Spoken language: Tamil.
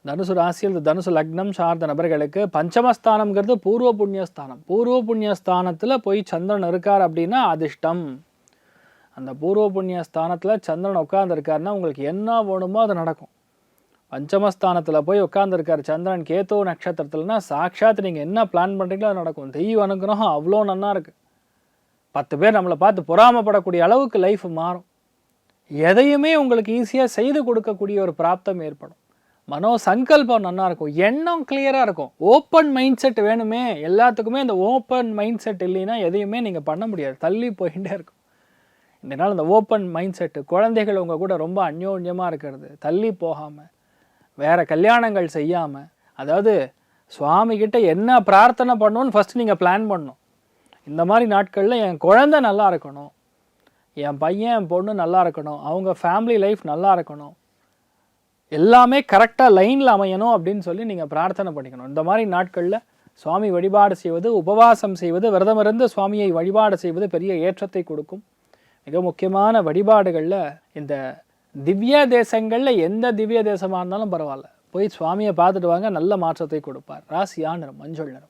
தனுசு ராசியில் தனுசு லக்னம் சார்ந்த நபர்களுக்கு பஞ்சமஸ்தானம்ங்கிறது பூர்வ புண்ணியஸ்தானம். பூர்வ புண்ணியஸ்தானத்தில் போய் சந்திரன் இருக்கார் அப்படின்னா அதிர்ஷ்டம். அந்த பூர்வ புண்ணியஸ்தானத்தில் சந்திரன் உட்காந்துருக்காருன்னா உங்களுக்கு என்ன வேணுமோ அது நடக்கும். பஞ்சமஸ்தானத்தில் போய் உட்காந்துருக்கார் சந்திரன் கேத்து நட்சத்திரத்தில்னா சாட்சாத் நீங்கள் என்ன பிளான் பண்ணுறீங்களோ அது நடக்கும். தெய்வ அனுகிரகம் அவ்வளோ நன்னா இருக்குது. 10 பேர் நம்மளை பார்த்து பொறாமப்படக்கூடிய அளவுக்கு லைஃப் மாறும். எதையுமே உங்களுக்கு ஈஸியாக செய்து கொடுக்கக்கூடிய ஒரு பிராப்தம் ஏற்படும். மனோ சங்கல்பம் நல்லா இருக்கும். எண்ணம் கிளியராக இருக்கும். ஓப்பன் மைண்ட் செட் வேணுமே. எல்லாத்துக்குமே இந்த ஓப்பன் மைண்ட் செட் இல்லைன்னா எதையுமே நீங்கள் பண்ண முடியாது. தள்ளி போயிட்டே இருக்கும். இந்த நாள் இந்த ஓப்பன் மைண்ட் செட்டு, குழந்தைகள் உங்கள் கூட ரொம்ப அந்யோன்யமாக இருக்கிறது, தள்ளி போகாமல், வேறு கல்யாணங்கள் செய்யாமல், அதாவது சுவாமிகிட்ட என்ன பிரார்த்தனை பண்ணணும்னு ஃபஸ்ட்டு நீங்கள் பிளான் பண்ணணும். இந்த மாதிரி நாட்களில் என் குழந்தை நல்லா இருக்கணும், என் பையன் என் பொண்ணு நல்லா இருக்கணும், அவங்க ஃபேமிலி லைஃப் நல்லா இருக்கணும், எல்லாமே கரெக்டாக லைனில் அமையணும் அப்படின்னு சொல்லி நீங்கள் பிரார்த்தனை பண்ணிக்கணும். இந்த மாதிரி நாட்களில் சுவாமி வழிபாடு செய்வது, உபவாசம் செய்வது, விரதமிருந்து சுவாமியை வழிபாடு செய்வது பெரிய ஏற்றத்தை கொடுக்கும். மிக முக்கியமான வழிபாடுகளில் இந்த திவ்ய தேசங்களில் எந்த திவ்ய தேசமாக இருந்தாலும் பரவாயில்ல, போய் சுவாமியை பார்த்துட்டு வாங்க, நல்ல மாற்றத்தை கொடுப்பார். ராசியா நிறம் மஞ்சள் நிறம்.